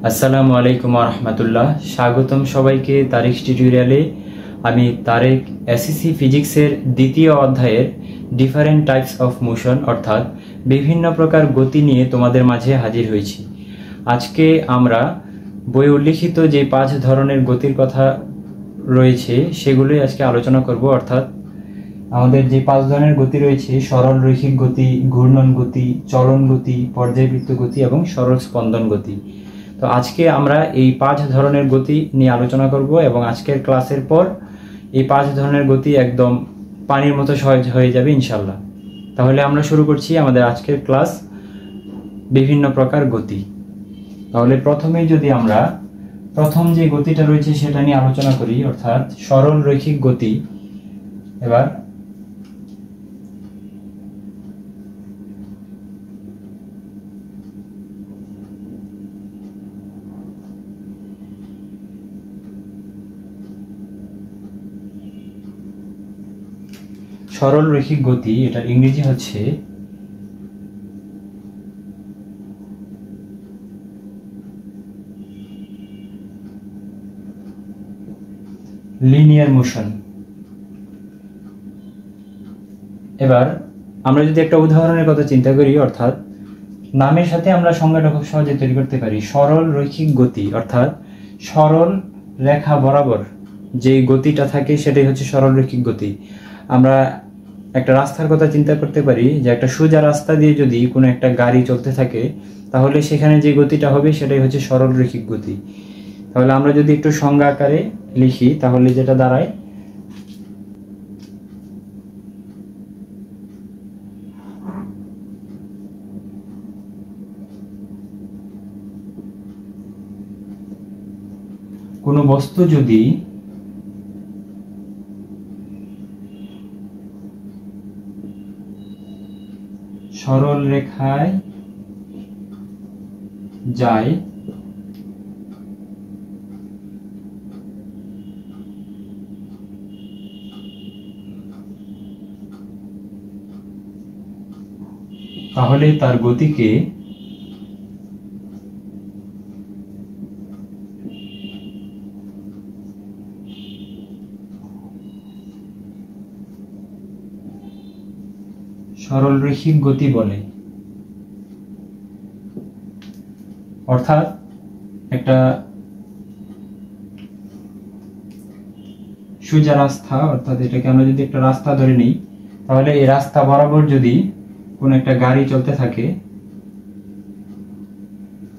আসসালামু আলাইকুম রহমতুল্লাহ। স্বাগতম সবাইকে তারিখ টিউটোরিয়ালে। আমি তারেক এসএসসি ফিজিক্সের দ্বিতীয় অধ্যায়ের ডিফারেন্ট টাইপস অফ মোশন অর্থাৎ বিভিন্ন প্রকার গতি নিয়ে তোমাদের মাঝে হাজির হয়েছি। আজকে আমরা বই উল্লিখিত যে 5 ধরনের গতির কথা রয়েছে সেগুলোই আজকে আলোচনা করব। অর্থাৎ আমাদের যে 5 ধরনের গতি রয়েছে: সরল রৈখিক গতি, ঘূর্ণন গতি, চলন গতি, পর্যায়বৃত্ত গতি এবং সরল স্পন্দন গতি। তো আজকে আমরা এই 5 ধরনের গতি নিয়ে আলোচনা করব এবং আজকের ক্লাসের পর এই 5 ধরনের গতি একদম পানির মতো সহজ হয়ে যাবে ইনশাল্লাহ। তাহলে আমরা শুরু করছি আমাদের আজকের ক্লাস, বিভিন্ন প্রকার গতি। তাহলে প্রথমেই যদি আমরা প্রথম যে গতিটা রয়েছে সেটা নিয়ে আলোচনা করি, অর্থাৎ সরল রৈখিক গতি। এবার সরল রৈখিক গতি, এটার ইংরেজি হচ্ছে লিনিয়ার মোশন। এবার আমরা যদি একটা উদাহরণের কথা চিন্তা করি, অর্থাৎ নামের সাথে আমরা সংজ্ঞাটা খুব সহজে তৈরি করতে পারি। সরল রৈখিক গতি অর্থাৎ সরল রেখা বরাবর যে গতিটা থাকে সেটাই হচ্ছে সরল রৈখিক গতি। আমরা একটা রাস্তার কথা চিন্তা করতে পারি যে একটা সোজা রাস্তা দিয়ে যদি কোনো একটা গাড়ি চলতে থাকে তাহলে সেখানে যে গতিটা হবে সেটাই হচ্ছে সরল রৈখিক গতি। তাহলে আমরা যদি একটু সংজ্ঞা আকারে লিখি তাহলে যেটা দাঁড়ায়, কোনো বস্তু যদি সরল রেখায় যায় তাহলে তার গতিকে সরল রৈখিক গতি বলে। অর্থাৎ একটা সোজা রাস্তা, অর্থাৎ এটাকে আমরা যদি একটা রাস্তা ধরে নিই তাহলে এই রাস্তা বরাবর যদি কোনো একটা গাড়ি চলতে থাকে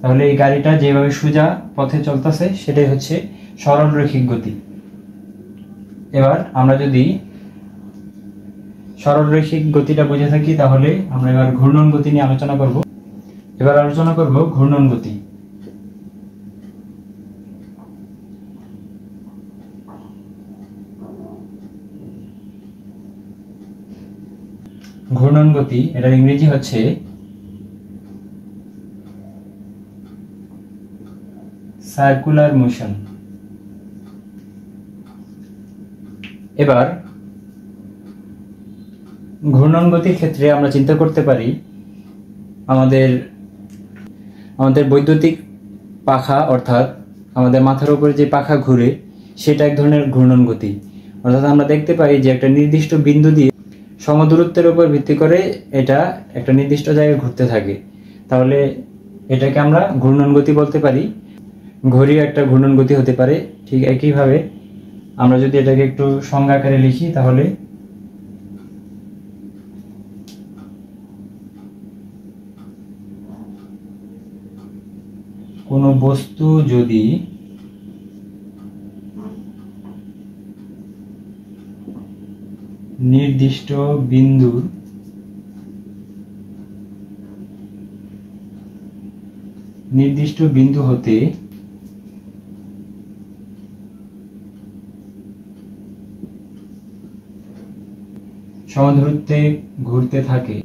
তাহলে এই গাড়িটা যেভাবে সোজা পথে চলতেছে সেটাই হচ্ছে সরল রৈখিক গতি। এবার আমরা যদি সরল রৈখিক গতিটা বুঝে থাকি তাহলে আমরা এবার ঘূর্ণন গতি নিয়ে আলোচনা করব। এবার আলোচনা করব ঘূর্ণন গতি। ঘূর্ণন গতি, এটার ইংরেজি হচ্ছে সার্কুলার মোশন। এবার ঘূর্ণন গতির ক্ষেত্রে আমরা চিন্তা করতে পারি আমাদের বৈদ্যুতিক পাখা, অর্থাৎ আমাদের মাথার উপরে যে পাখা ঘুরে সেটা এক ধরনের ঘূর্ণন গতি। অর্থাৎ আমরা দেখতে পাই যে একটা নির্দিষ্ট বিন্দু দিয়ে সমদূরত্বের উপর ভিত্তি করে এটা একটা নির্দিষ্ট জায়গায় ঘুরতে থাকে, তাহলে এটাকে আমরা ঘূর্ণন গতি বলতে পারি। ঘড়িও একটা ঘূর্ণন গতি হতে পারে। ঠিক একইভাবে আমরা যদি এটাকে একটু সংজ্ঞা আকারে লিখি তাহলে কোনো বস্তু যদি নির্দিষ্ট বিন্দু হতে সমদূরত্বে ঘুরতে থাকে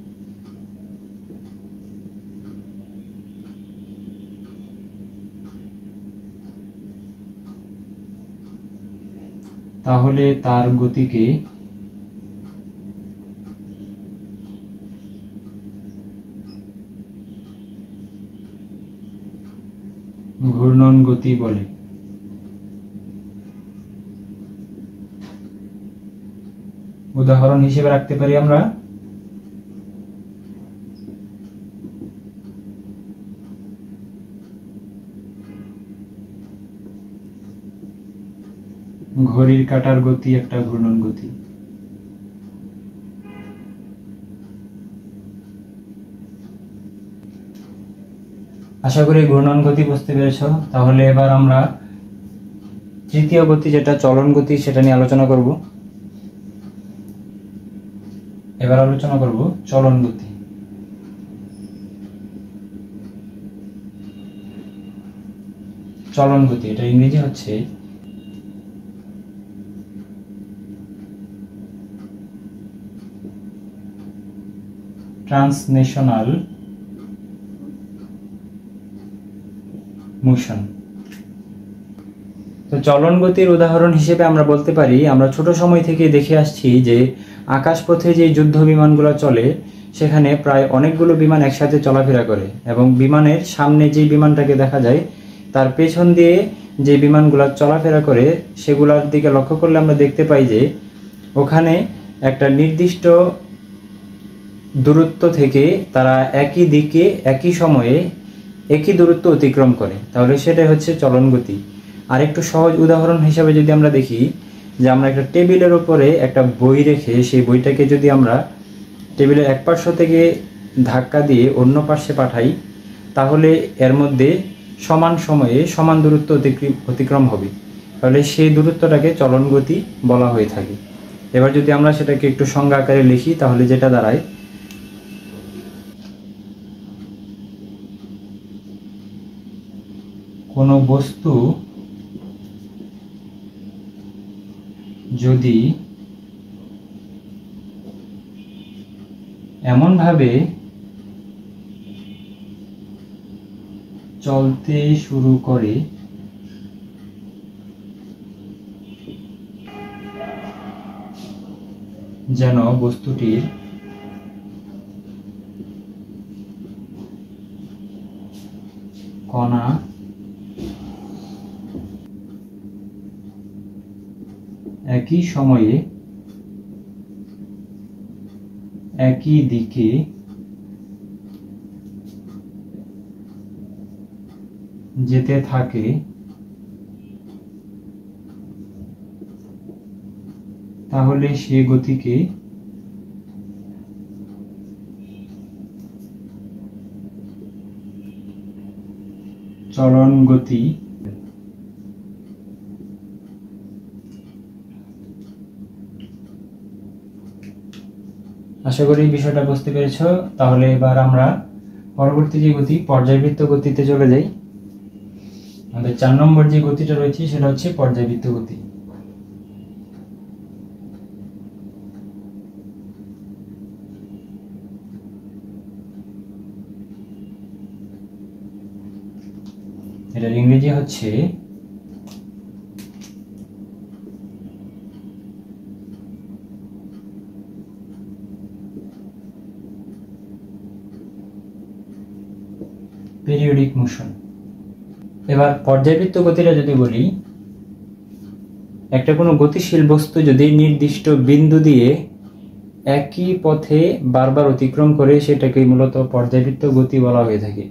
তাহলে তার গতিকে ঘূর্ণন গতি বলে। উদাহরণ হিসেবে রাখতে পারি আমরা ঘড়ির কাঁটার গতি একটা ঘূর্ণন গতি। আশা করি ঘূর্ণন গতি বুঝতে পেরেছ। তাহলে এবার আমরা তৃতীয় গতি যেটা চলন গতি সেটা নিয়ে আলোচনা করব। এবার আলোচনা করব চলন গতি। চলন গতি এটা ইংরেজি হচ্ছে ট্রান্সলেশনাল মোশন। তো চলন গতির উদাহরণ হিসেবে আমরা বলতে পারি, আমরা ছোট সময় থেকে দেখে আসছি যে আকাশপথে যে যুদ্ধ বিমানগুলো চলে সেখানে প্রায় অনেকগুলো বিমান একসাথে চলাফেরা করে, এবং বিমানের সামনে যে বিমানটাকে দেখা যায় তার পেছন দিয়ে যে বিমানগুলো চলাফেরা করে সেগুলোর দিকে লক্ষ্য করলে আমরা দেখতে পাই যে ওখানে একটা নির্দিষ্ট দূরত্ব থেকে তারা একই দিকে একই সময়ে একই দূরত্ব অতিক্রম করে, তাহলে সেটাই হচ্ছে চলন গতি। আর একটু সহজ উদাহরণ হিসাবে যদি আমরা দেখি যে আমরা একটা টেবিলের উপরে একটা বই রেখে সেই বইটাকে যদি আমরা টেবিলের এক পার্শ্ব থেকে ধাক্কা দিয়ে অন্য পার্শ্বে পাঠাই, তাহলে এর মধ্যে সমান সময়ে সমান দূরত্ব অতিক্রম হবে, তাহলে সেই দূরত্বটাকে চলন গতি বলা হয়ে থাকে। এবার যদি আমরা সেটাকে একটু সংজ্ঞা আকারে লিখি তাহলে যেটা দাঁড়ায়, কোনো বস্তু যদি এমনভাবে চলতে শুরু করে যেন বস্তুটির কণা একই সময়ে একই দিকে যেতে থাকে, তাহলে সে গতিকে চলন গতি। আশা করি বিষয়টা বুঝতে পেরেছ। তাহলে এবার আমরা পরবর্তী যে গতি পর্যায়বৃত্ত গতিতে চলে যাই। আমাদের 4 নম্বর যে গতিটা রয়েছে সেটা হচ্ছে পর্যায়বৃত্ত গতি। এটার ইংরেজি হচ্ছে পিরিয়ডিক মোশন। এবার পর্যায়বৃত্ত গতিটা যদি বলি, একটা কোনো গতিশীল বস্তু যদি নির্দিষ্ট বিন্দু দিয়ে একই পথে বারবার অতিক্রম করে সেটাকে মূলত পর্যায়বৃত্ত গতি বলা হয়ে থাকে।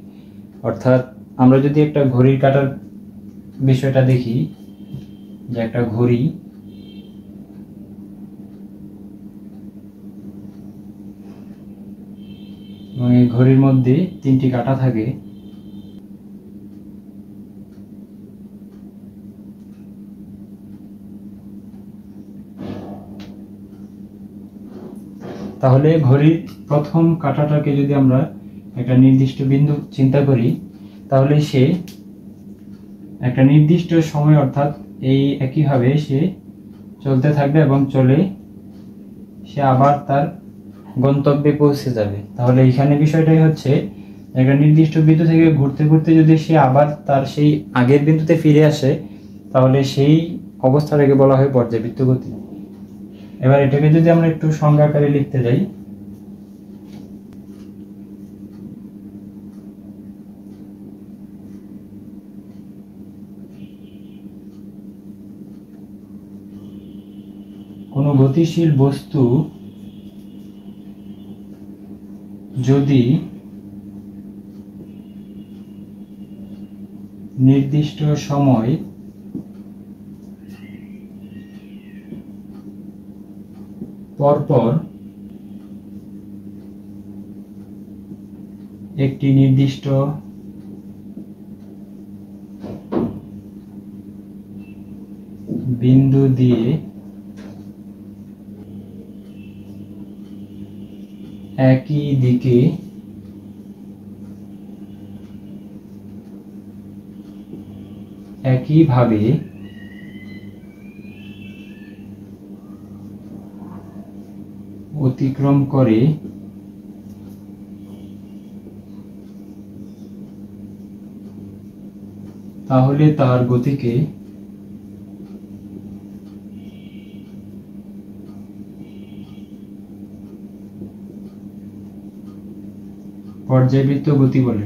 অর্থাৎ আমরা যদি একটা ঘড়ির কাঁটার বিষয়টা দেখি, যে একটা ঘড়ি এবং এই ঘড়ির মধ্যে 3টি কাঁটা থাকে, তাহলে ঘড়ির প্রথম কাঁটাটাকে যদি আমরা একটা নির্দিষ্ট বিন্দু চিন্তা করি, তাহলে সে একটা নির্দিষ্ট সময় অর্থাৎ এই একইভাবে সে চলতে থাকবে এবং চলে সে আবার তার গন্তব্যে পৌঁছে যাবে। তাহলে এখানে বিষয়টাই হচ্ছে একটা নির্দিষ্ট বিন্দু থেকে ঘুরতে ঘুরতে যদি সে আবার তার সেই আগের বিন্দুতে ফিরে আসে, তাহলে সেই অবস্থাটাকে বলা হয় পর্যায়বৃত্ত গতি। এবার এটাকে যদি আমরা একটু সংজ্ঞা আকারে লিখতে যাই, গতিশীল বস্তু যদি নির্দিষ্ট সময় পরপর একটি নির্দিষ্ট বিন্দু দিয়ে একই দিকে একইভাবে অতিক্রম করে তাহলে তার গতিকে পর্যায়বৃত্ত গতি বলে।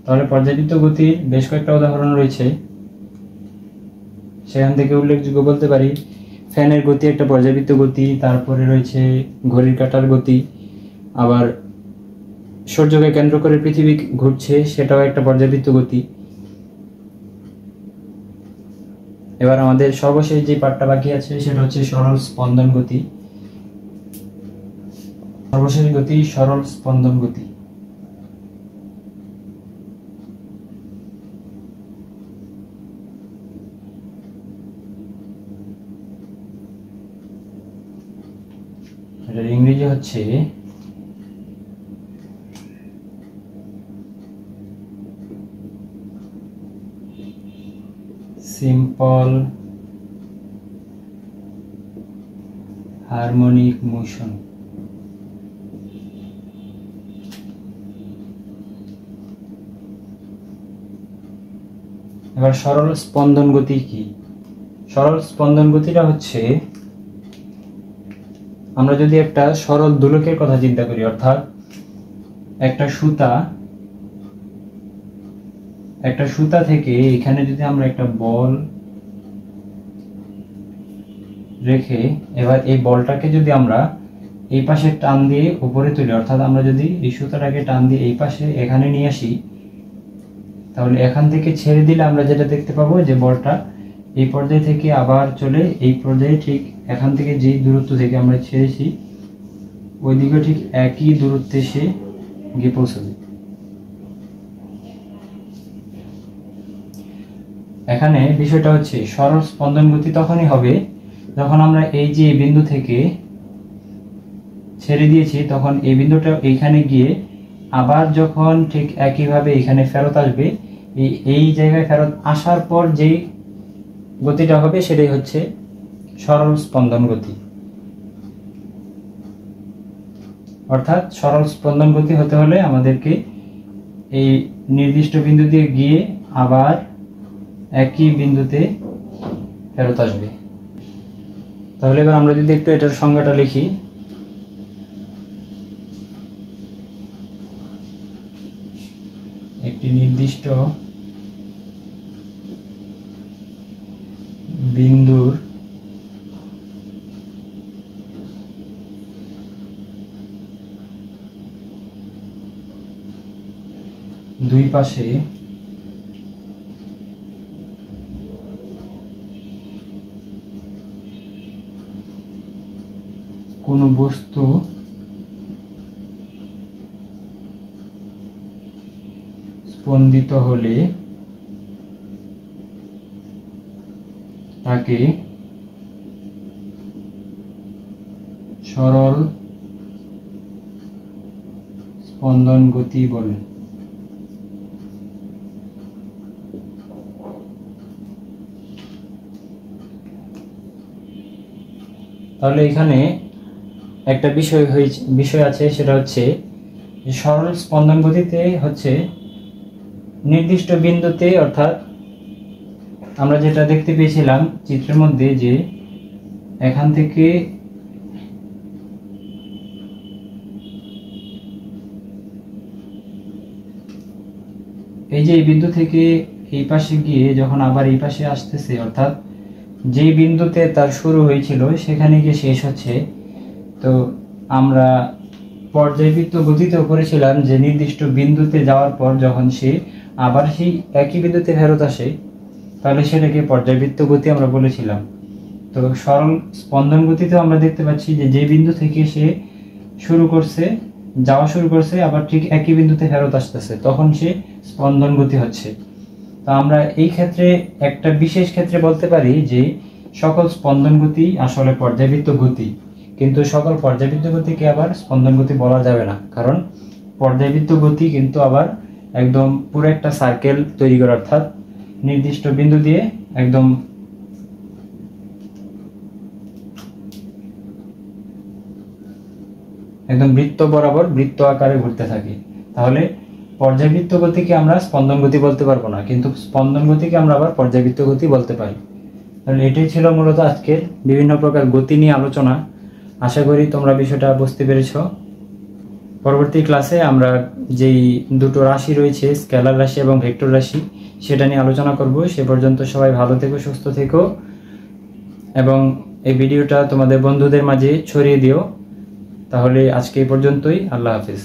তাহলে পর্যায়বৃত্ত গতির বেশ কয়েকটা উদাহরণ রয়েছে, সেখান থেকে উল্লেখযোগ্য বলতে পারি ফ্যানের গতি একটা পর্যায়বৃত্ত গতি, তারপরে রয়েছে ঘড়ির কাঁটার গতি, আবার সূর্যকে কেন্দ্র করে পৃথিবী ঘুরছে সেটাও একটা পর্যায়বৃত্ত গতি। এবার আমাদের সর্বশেষ যে পার্টটা বাকি আছে সেটা হচ্ছে সরল স্পন্দন গতি। সর্বশেষ গতি সরল স্পন্দন গতি। এটার ইংরেজি হচ্ছে সিম্পল হারমোনিক মোশন। এবার সরল স্পন্দন গতি কি? সরল স্পন্দন গতিটা হচ্ছে, আমরা যদি একটা সরল দোলকের কথা চিন্তা করি, অর্থাৎ একটা সুতা থেকে এখানে যদি আমরা একটা বল রেখে এবার এই বলটাকে যদি আমরা এই পাশে টান দিয়ে উপরে তুলি, অর্থাৎ আমরা যদি এই সুতাটাকে টান দিয়ে এই পাশে এখানে নিয়ে আসি, তাহলে এখান থেকে ছেড়ে দিলে আমরা যেটা দেখতে পাবো যে বলটা এই পর্যায় থেকে আবার চলে এই পর্যায়ে, ঠিক এখান থেকে যেই দূরত্ব থেকে আমরা ছেড়েছি ওই দিকে ঠিক একই দূরত্বে সে গিয়ে পৌঁছাবে। এখানে বিষয়টা হচ্ছে সরল স্পন্দন গতি তখনই হবে যখন আমরা এই যে বিন্দু থেকে ছেড়ে দিয়েছি তখন এই বিন্দুটা এইখানে গিয়ে আবার যখন ঠিক একইভাবে এখানে ফেরত আসবে, এই জায়গায় ফেরত আসার পর যেই গতিটা হবে সেটাই হচ্ছে সরল স্পন্দন গতি। অর্থাৎ সরল স্পন্দন গতি হতে হলে আমাদেরকে এই নির্দিষ্ট বিন্দু দিয়ে গিয়ে আবার একই বিন্দুতে ফেরত আসবে। তাহলে এবার আমরা যদি একটু এটার সংজ্ঞাটা লিখি, একটি নির্দিষ্ট বিন্দুর দুই পাশে কোনো বস্তু স্পন্দিত হলে তাকে সরল স্পন্দন গতি বলে। তাহলে এখানে একটা বিষয় আছে, সেটা হচ্ছে সরল স্পন্দন গতিতে হচ্ছে নির্দিষ্ট বিন্দুতে, অর্থাৎ আমরা যেটা দেখতে পেয়েছিলাম চিত্রের মধ্যে যে এখান থেকে এই যে এই বিন্দু থেকে এই পাশে গিয়ে যখন আবার এই পাশে আসতেছে, অর্থাৎ যেই বিন্দুতে তার শুরু হয়েছিল সেখানে গিয়ে শেষ হচ্ছে। তো আমরা পর্যায়বৃত্ত গতিতেও করেছিলাম যে নির্দিষ্ট বিন্দুতে যাওয়ার পর যখন সে আবার সেই একই বিন্দুতে ফেরত আসে তাহলে সেটাকে পর্যায়বৃত্ত গতি আমরা বলেছিলাম। তো সরল স্পন্দন গতিতেও আমরা দেখতে পাচ্ছি যে যে বিন্দু থেকে সে যাওয়া শুরু করছে আবার ঠিক একই বিন্দুতে ফেরত আসতেছে, তখন সে স্পন্দন গতি হচ্ছে। তো আমরা এই ক্ষেত্রে একটা বিশেষ ক্ষেত্রে বলতে পারি যে সকল স্পন্দন গতি আসলে পর্যায়বৃত্ত গতি, কিন্তু সকল পর্যায়বৃত্ত গতিকে আবার স্পন্দন গতি বলা যাবে না, কারণ পর্যায়বৃত্ত গতি কিন্তু আবার একদম পুরো একটা সার্কেল তৈরি করে, অর্থাৎ নির্দিষ্ট বিন্দু দিয়ে একদম বৃত্ত বরাবর বৃত্ত আকারে ঘুরতে থাকে। তাহলে পর্যায়বৃত্ত গতিকে আমরা স্পন্দন গতি বলতে পারবো না, কিন্তু স্পন্দন গতিকে আমরা আবার পর্যায়বৃত্ত গতি বলতে পারি। তাহলে এটাই ছিল মূলত আজকের বিভিন্ন প্রকার গতি নিয়ে আলোচনা। আশা করি তোমরা বিষয়টা বুঝতে পেরেছ। পরবর্তী ক্লাসে আমরা যেই দুটো রাশি রয়েছে, স্কেলার রাশি এবং ভেক্টর রাশি, সেটা নিয়ে আলোচনা করব। সে পর্যন্ত সবাই ভালো থেকো, সুস্থ থেকো এবং এই ভিডিওটা তোমাদের বন্ধুদের মাঝে ছড়িয়ে দিও। তাহলে আজকে এই পর্যন্তই। আল্লাহ হাফিজ।